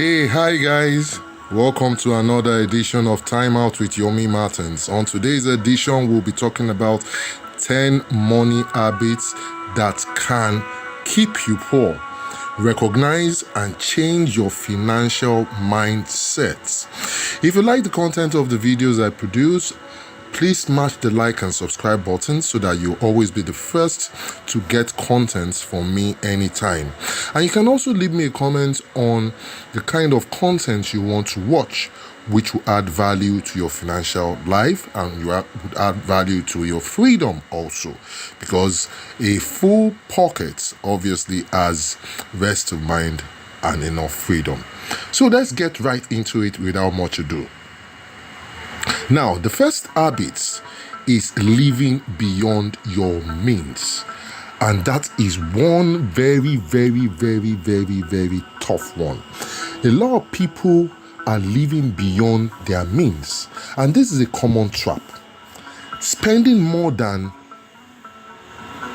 Hey, hi guys. Welcome to another edition of Time Out with Yomi Martins. On today's edition, we'll be talking about 10 money habits that can keep you poor. Recognize and change your financial mindset. If you like the content of the videos I produce, please smash the like and subscribe button so that you'll always be the first to get content from me anytime. And you can also leave me a comment on the kind of content you want to watch, which will add value to your financial life and would add value to your freedom also. Because a full pocket obviously has rest of mind and enough freedom. So let's get right into it without much ado. Now, the first habit is living beyond your means. And that is one very tough one. A lot of people are living beyond their means. And this is a common trap. Spending more than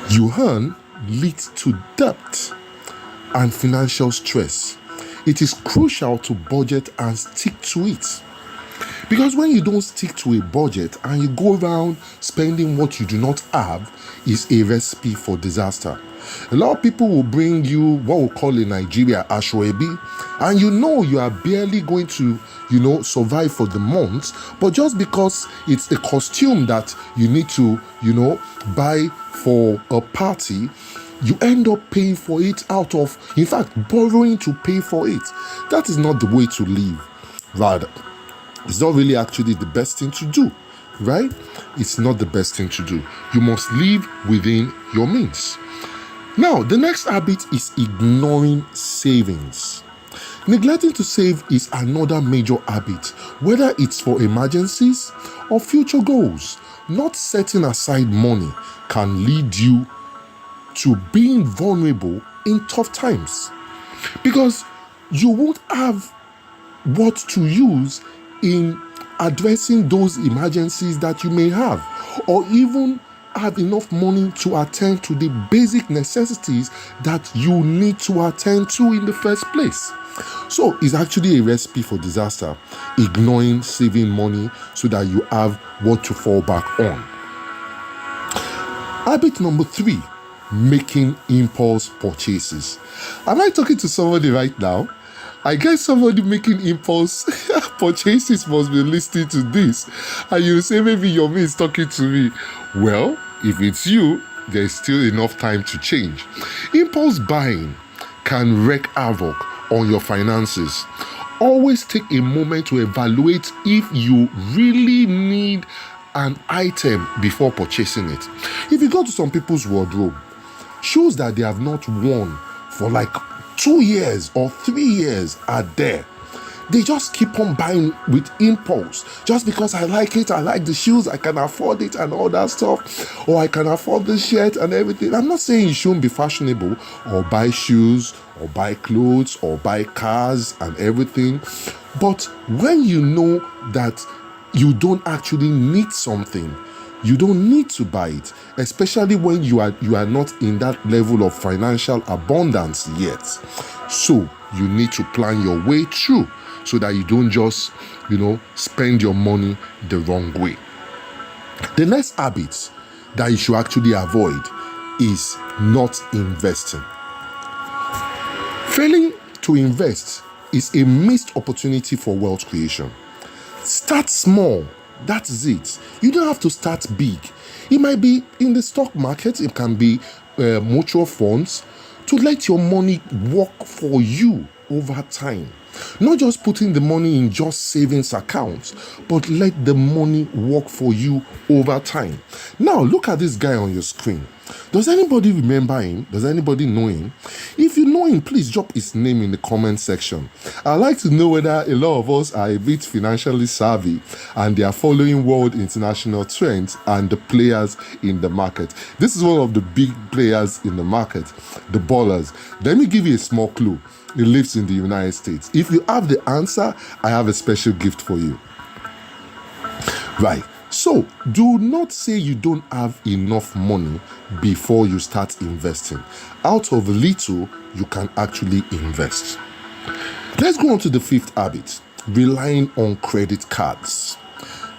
you earn leads to debt and financial stress. It is crucial to budget and stick to it. Because when you don't stick to a budget and you go around spending what you do not have, is a recipe for disaster. A lot of people will bring you what we call in Nigeria ashwebi, and you are barely going to, survive for the month, but just because it's a costume that you need to, buy for a party, you end up paying for it in fact, borrowing to pay for it. That is not the way to live. Rather, it's not really actually the best thing to do, right? It's not the best thing to do. You must live within your means. Now, the next habit is ignoring savings. Neglecting to save is another major habit, whether it's for emergencies or future goals. Not setting aside money can lead you to being vulnerable in tough times, because you won't have what to use in addressing those emergencies that you may have, or even have enough money to attend to the basic necessities that you need to attend to in the first place. So it's actually a recipe for disaster, ignoring saving money so that you have what to fall back on. Habit number 3, making impulse purchases. Am I talking to somebody right now? I guess somebody making impulse purchases must be listening to this. And you say, maybe your mate is talking to me. Well, if it's you, there's still enough time to change. Impulse buying can wreak havoc on your finances. Always take a moment to evaluate if you really need an item before purchasing it. If you go to some people's wardrobe, shoes that they have not worn for like 2 years or 3 years are there. They just keep on buying with impulse. Just because I like it, I like the shoes, I can afford it and all that stuff. Or I can afford the shirt and everything. I'm not saying you shouldn't be fashionable or buy shoes or buy clothes or buy cars and everything. But when you know that you don't actually need something, you don't need to buy it, especially when you are not in that level of financial abundance yet. So you need to plan your way through so that you don't just, spend your money the wrong way. The next habit that you should actually avoid is not investing. Failing to invest is a missed opportunity for wealth creation. Start small. That is it. You don't have to start big. It might be in the stock market. It can be mutual funds, to let your money work for you over time. Not just putting the money in just savings accounts, but let the money work for you over time. Now, look at this guy on your screen. Does anybody remember him? Does anybody know him? If you know him, please drop his name in the comment section. I'd like to know whether a lot of us are a bit financially savvy and they are following world international trends and the players in the market. This is one of the big players in the market, the ballers. Let me give you a small clue. He lives in the United States. If you have the answer, I have a special gift for you. Right. So, do not say you don't have enough money before you start investing. Out of little, you can actually invest. Let's go on to the fifth habit, relying on credit cards.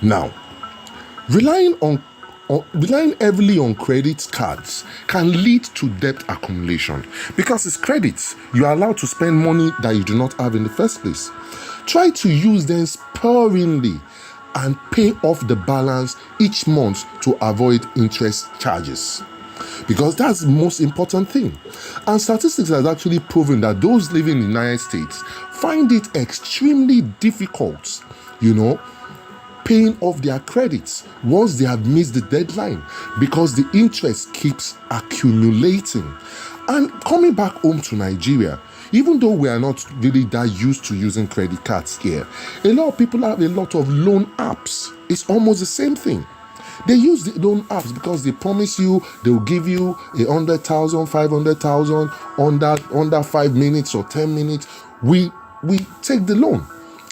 Now, relying heavily on credit cards can lead to debt accumulation because it's credits. You are allowed to spend money that you do not have in the first place. Try to use them sparingly and pay off the balance each month to avoid interest charges, because that's the most important thing. And statistics has actually proven that those living in the United States find it extremely difficult, paying off their credits once they have missed the deadline, because the interest keeps accumulating. And coming back home to Nigeria, even though we are not really that used to using credit cards here, a lot of people have a lot of loan apps. It's almost the same thing. They use the loan apps because they promise you they'll give you 100,000, 500,000 under 5 minutes or 10 minutes. We take the loan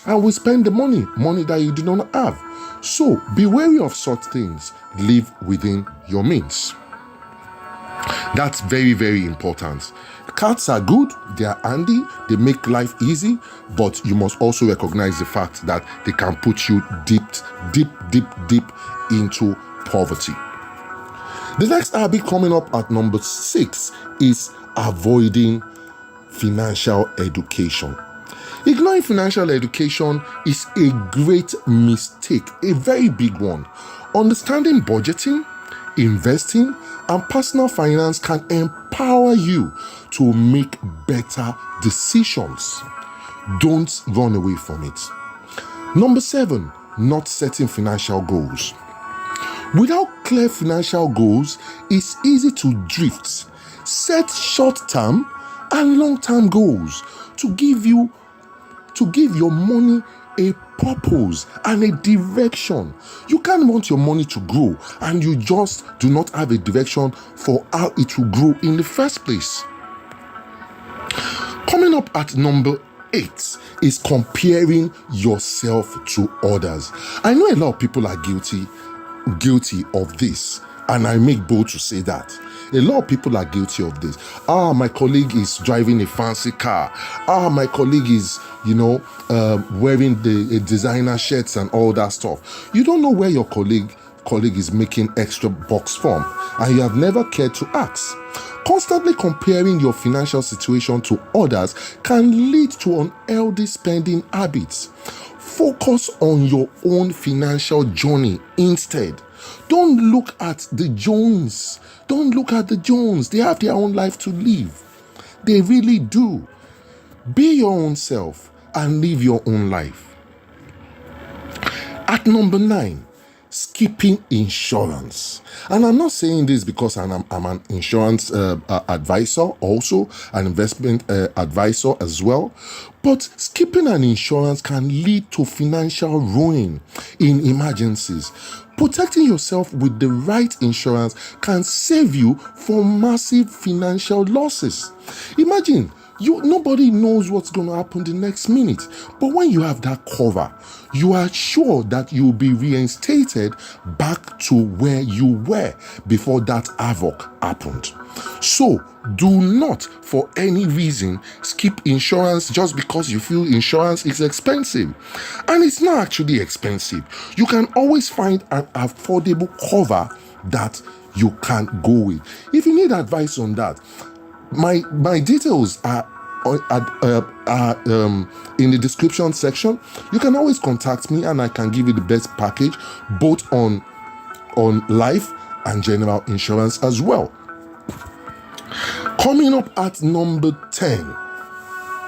and we spend the money that you do not have. So be wary of such things. Live within your means. That's very, very important. Cards are good, they are handy, they make life easy, but you must also recognize the fact that they can put you deep into poverty. The next habit coming up at number 6 is avoiding financial education. Ignoring financial education is a great mistake, a very big one. Understanding budgeting, investing, and personal finance can empower you to make better decisions. Don't run away from it. Number 7, not setting financial goals. Without clear financial goals, it's easy to drift. Set short-term and long-term goals to give your money a purpose and a direction. You can't want your money to grow and you just do not have a direction for how it will grow in the first place. Coming up at number 8 is comparing yourself to others. I know a lot of people are guilty of this, and I make bold to say that. A lot of people are guilty of this. My colleague is driving a fancy car. My colleague is, wearing the designer shirts and all that stuff. You don't know where your colleague is making extra bucks from, and you have never cared to ask. Constantly comparing your financial situation to others can lead to unhealthy spending habits. Focus on your own financial journey instead. Don't look at the Jones. They have their own life to live. They really do. Be your own self and live your own life. At number 9, skipping insurance. And I'm not saying this because I'm an insurance advisor, also an investment advisor as well. But skipping an insurance can lead to financial ruin in emergencies. Protecting yourself with the right insurance can save you from massive financial losses. Imagine, nobody knows what's going to happen the next minute. But when you have that cover, you are sure that you'll be reinstated back to where you were before that havoc happened. So do not, for any reason, skip insurance just because you feel insurance is expensive. And it's not actually expensive. You can always find an affordable cover that you can go with. If you need advice on that, my details are in the description section. You can always contact me and I can give you the best package, both on life and general insurance as well. Coming up at number 10,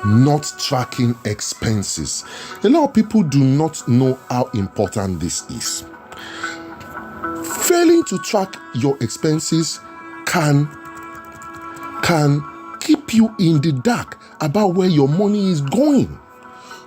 not tracking expenses. A lot of people do not know how important this is. Failing to track your expenses can keep you in the dark about where your money is going.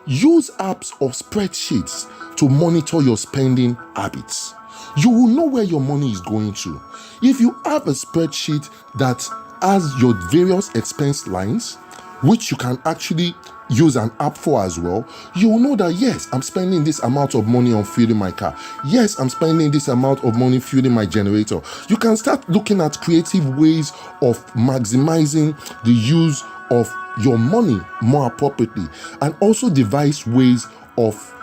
Use apps or spreadsheets to monitor your spending habits. You will know where your money is going to. If you have a spreadsheet that has your various expense lines, which you can actually use an app for as well, you will know that yes, I'm spending this amount of money on fueling my car. Yes, I'm spending this amount of money fueling my generator. You can start looking at creative ways of maximizing the use of your money more appropriately, and also devise ways of,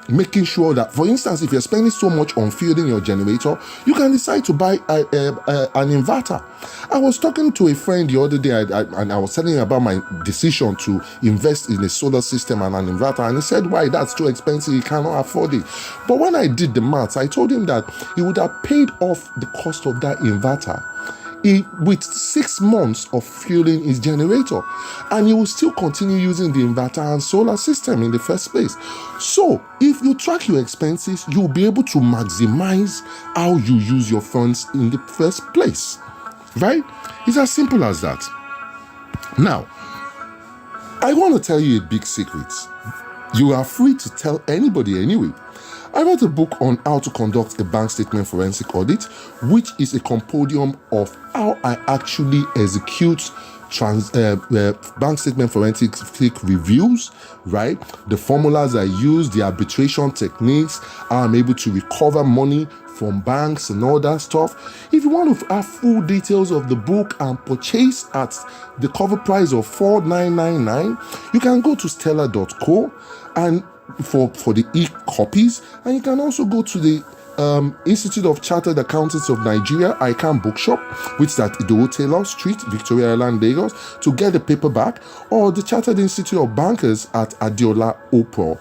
making sure that, for instance, if you're spending so much on fueling your generator, you can decide to buy an inverter. I was talking to a friend the other day, and I was telling him about my decision to invest in a solar system and an inverter, and he said, why, that's too expensive, he cannot afford it. But when I did the maths, I told him that he would have paid off the cost of that inverter with 6 months of fueling his generator, and he will still continue using the inverter and solar system in the first place. So if you track your expenses, you'll be able to maximize how you use your funds in the first place, right? It's as simple as that. Now, I want to tell you a big secret. You are free to tell anybody anyway. I wrote a book on how to conduct a bank statement forensic audit, which is a compendium of how I actually execute bank statement forensic reviews, right? The formulas I use, the arbitration techniques, how I'm able to recover money from banks and all that stuff. If you want to have full details of the book and purchase at the cover price of $4,999, you can go to stellar.co and for the e-copies, and you can also go to the Institute of Chartered Accountants of Nigeria, ICANN bookshop, which is at Idowu Taylor Street, Victoria Island, Lagos, to get the paperback, or the Chartered Institute of Bankers at Adiola Opal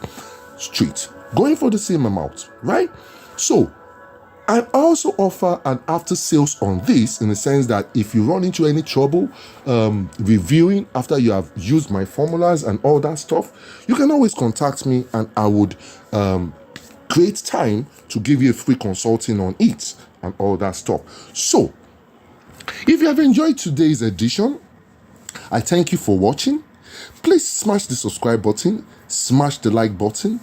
Street, going for the same amount, right? So I also offer an after sales on this, in the sense that if you run into any trouble reviewing after you have used my formulas and all that stuff, you can always contact me, and I would create time to give you a free consulting on it and all that stuff. So if you have enjoyed today's edition, I thank you for watching. Please smash the subscribe button, smash the like button,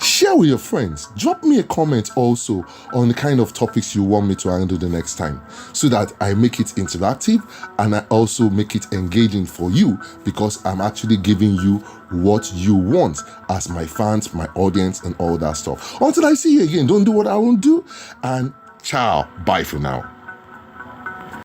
share with your friends. Drop me a comment also on the kind of topics you want me to handle the next time, so that I make it interactive and I also make it engaging for you, because I'm actually giving you what you want as my fans, my audience, and all that stuff. Until I see you again, don't do what I won't do, and ciao, bye for now.